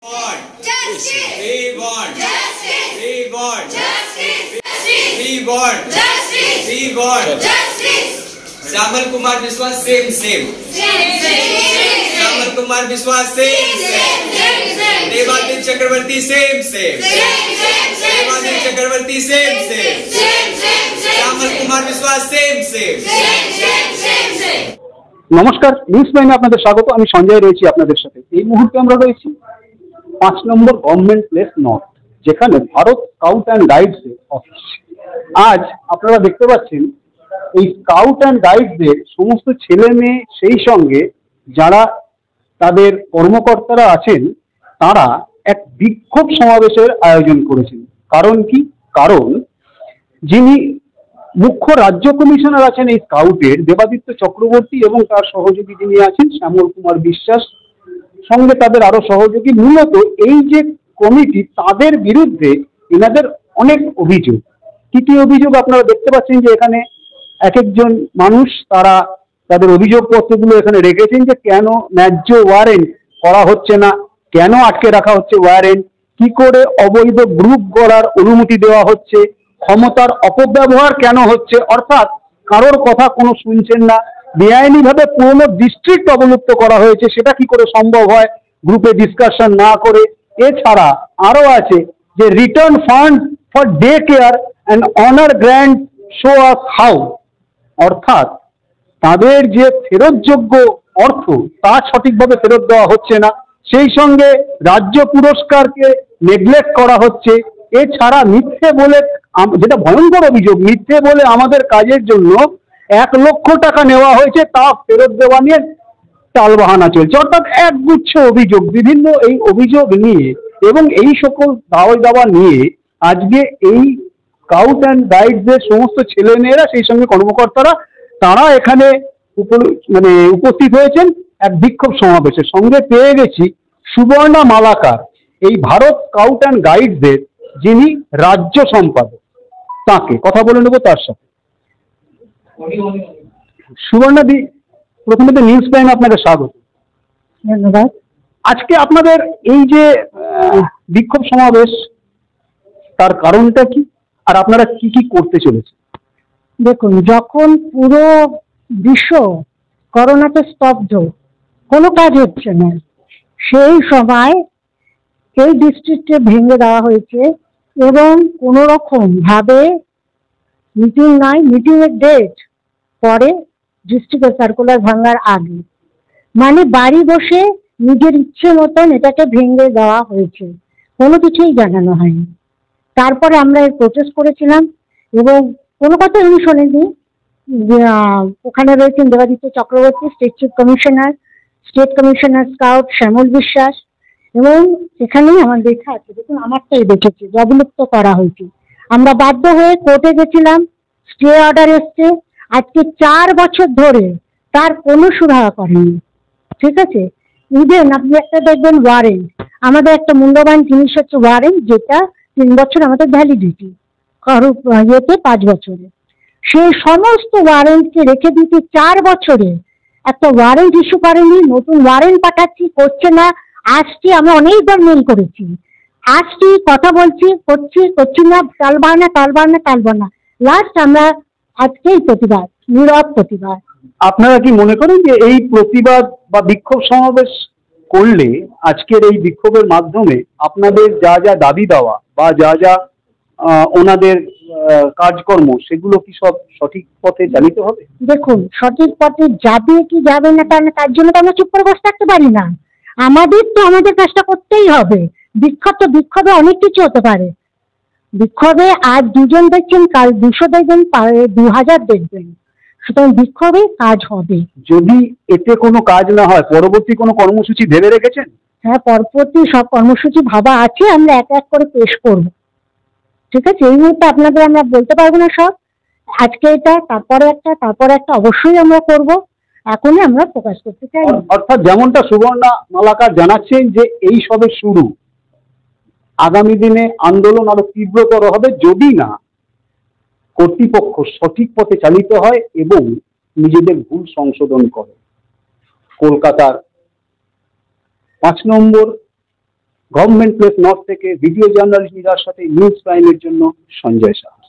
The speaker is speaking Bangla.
Justice. We want Justice. We want Justice. We want Justice. We want Justice. Shamal Kumar Biswas same. Shamal Kumar Biswas same. Devadir Chakravarti same. Devadir Chakravarti same. Shamal Kumar Biswas same. নমস্কার, নিউজ লাইনে আপনাদের স্বাগত। আমি সঞ্জয় রয়েছি আপনাদের সাথে। এই মুহূর্তে আমরা রয়েছি 5 নম্বর গভর্নমেন্ট প্লেস নর্থ, যেখানে ভারত স্কাউট অ্যান্ড গাইডস এর অফিস। আজ আপনারা দেখতে পাচ্ছেন এই স্কাউট অ্যান্ড গাইডসদের সমস্ত ছেলে মেয়ে, সেই সঙ্গে যারা তাদের কর্মকর্তারা আছেন, তারা এক বিক্ষোভ সমাবেশের আয়োজন করেছেন। কারণ কি? কারণ যিনি মুখ্য রাজ্য কমিশনার আছেন এই স্কাউটের, দেবাদিত্য চক্রবর্তী, এবং তার সহযোগী যিনি আছেন শ্যামল কুমার বিশ্বাস, সঙ্গে তাদের আরো সহযোগী, মূলত এই যে কমিটি, তাদের বিরুদ্ধে এনাদের অনেক অভিযোগ। কি কি অভিযোগ আপনারা দেখতে পাচ্ছেন যে এখানে এক একজন মানুষ তারা তাদের অভিযোগপত্রগুলো এখানে রেখেছেন, যে কেন ন্যায্য ওয়ারেন্ট করা হচ্ছে না, কেন আটকে রাখা হচ্ছে ওয়ারেন্ট, কি করে অবৈধ গ্রুপ গড়ার অনুমতি দেওয়া হচ্ছে, ক্ষমতার অপব্যবহার কেন হচ্ছে, অর্থাৎ কারোর কথা কোনো শুনছেন না, বেআইনিভাবে পুরনো ডিস্ট্রিক্ট অবলুপ্ত করা হয়েছে, সেটা কি করে সম্ভব হয় গ্রুপে ডিসকাশন না করে। এছাড়া আরো আছে যে return fund for day care and honour grand show us how, অর্থাৎ তাদের যে ফেরতযোগ্য অর্থ তা সঠিকভাবে ফেরত দেওয়া হচ্ছে না, সেই সঙ্গে রাজ্য পুরস্কারকে নেগলেক্ট করা হচ্ছে। এছাড়া মিথ্যে বলে, যেটা ভয়ঙ্কর অভিযোগ, মিথ্যে বলে আমাদের কাজের জন্য 1 লক্ষ টাকা নেওয়া হয়েছে, তা ফেরত দেওয়া নিয়ে টালবাহানা চলছে। অর্থাৎ একগুচ্ছ অভিযোগ, বিভিন্ন এই অভিযোগ নিয়ে এবং এই সকল দাওয়া দাওয়া নিয়ে আজকে এই স্কাউট অ্যান্ড গাইডসদের সমস্ত ছেলেমেয়েরা, সেই সঙ্গে কর্মকর্তারা, তারা এখানে উপস্থিত হয়েছেন এক বিক্ষোভ সমাবেশের। সঙ্গে পেয়ে গেছি সুবর্ণা মালাকার, এই ভারত স্কাউট অ্যান্ড গাইডসদের যিনি রাজ্য সম্পাদক, তাকে কথা বলে নেব তার সাথে। সুবর্ণা দি, প্রথমে তো নিউজ টাইমে আপনাকে স্বাগত। ধন্যবাদ। আজকে আপনাদের এই যে বিক্ষোভ সমাবেশ, তার কারণটা কি, আর আপনারা কি কি করতে চলেছেন? দেখুন, যখন পুরো বিশ্ব করোনাতে স্তব্ধ, কোনো কাজ হচ্ছে না, সেই সময় এই ডিস্ট্রিক্টে ভেঙে দেওয়া হয়েছে এবং কোনো রকম ভাবে মিটিং নাই, মিটিংয়ের ডেট পরে ডিস্ট্রিক্টের সার্কুলার ভাঙার আগে, মানে বাড়ি বসে নিজের ইচ্ছে মতন এটাকে ভেঙে দেওয়া হয়েছে, কোনো কিছুই জানানো হয়নি। তারপরে আমরা এর প্রোটেস্ট করেছিলাম এবং কোনো কথা উনি শোনেননি। ওখানে রয়েছেন Debaditya Chakraborty, state commissioner scout Shyamal Biswas, এবং সেখানেই আমার লেখা আছে, দেখুন আমারটাই দেখেছি, অবলুপ্ত করা হয়েছে। আমরা বাধ্য হয়ে কোর্টে গেছিলাম, স্টে অর্ডার এসছে, আজকে 4 বছর ধরে তার কোনো সুরাহা করেনি। ঠিক আছে, ইভেন আপনি একটা দেখবেন ওয়ারেন্ট, আমাদের একটা মূল্যবান জিনিস হচ্ছে ওয়ারেন্ট, যেটা 3 বছর আমাদের ভ্যালিডিটি, কারো ইয়েতে 5 বছরে, সেই সমস্ত ওয়ারেন্টকে রেখে দিতে 4 বছরে একটা ওয়ারেন্ট ইস্যু করেনি। নতুন ওয়ারেন্ট পাঠাচ্ছি, করছে না। আসছি, আমরা অনেকবার মেল করেছি, আসছি, কথা বলছি, করছি না, টালবাহানা। লাস্ট আমরা আজকেই প্রতিবাদ, নীরব প্রতিবাদ। আপনারা কি মনে করেন যে এই প্রতিবাদ বা বিক্ষোভ সমাবেশ করলে, আজকের এই বিক্ষোভের মাধ্যমে আপনাদের যা যা দাবি দেওয়া বা যা যা ওনাদের কাজকর্ম, সেগুলো কি সব সঠিক পথে চালিত হবে? দেখুন, সঠিক পথে যাবে কি যাবে না তার জন্য তো আমরা চুপ করে বসে থাকতে পারি না। আমাদের তো আমাদের কাজটা করতেই হবে। বিক্ষোভে অনেক কিছু হতে পারে। বিক্ষোভে আজ 2 জন দেখছেন, কাল 200 দেখবেন, 2000 দেখবেন, সুতরাং বিক্ষোভে কাজ হবে। যদি এতে কোনো কাজ না হয়, পরবর্তী কোনো কর্মসূচি ভেবে রেখেছেন? হ্যাঁ, পরবর্তী সব কর্মসূচি ভাবা আছে, আমরা এক এক করে পেশ করব। ঠিক আছে, এই মুহূর্তে আপনাদের আমরা বলতে পারবো না সব। আজকে এটা, তারপরে একটা অবশ্যই আমরা করব, এখনই আমরা প্রকাশ করতে চাই। অর্থাৎ যেমনটা সুবর্ণা মালাকার জানাচ্ছেন যে এই সবে শুরু, আগামী দিনে আন্দোলন আরো তীব্রতর হবে যদি না কর্তৃপক্ষ সঠিক পথে চালিত হয় এবং নিজেদের ভুল সংশোধন করে। কলকাতার 5 নম্বর গভর্নমেন্ট প্লেস নর্থ থেকে ভিডিও জার্নালিস্ট মীরার সাথে নিউজ প্রাইমের জন্য সঞ্জয় সাহা।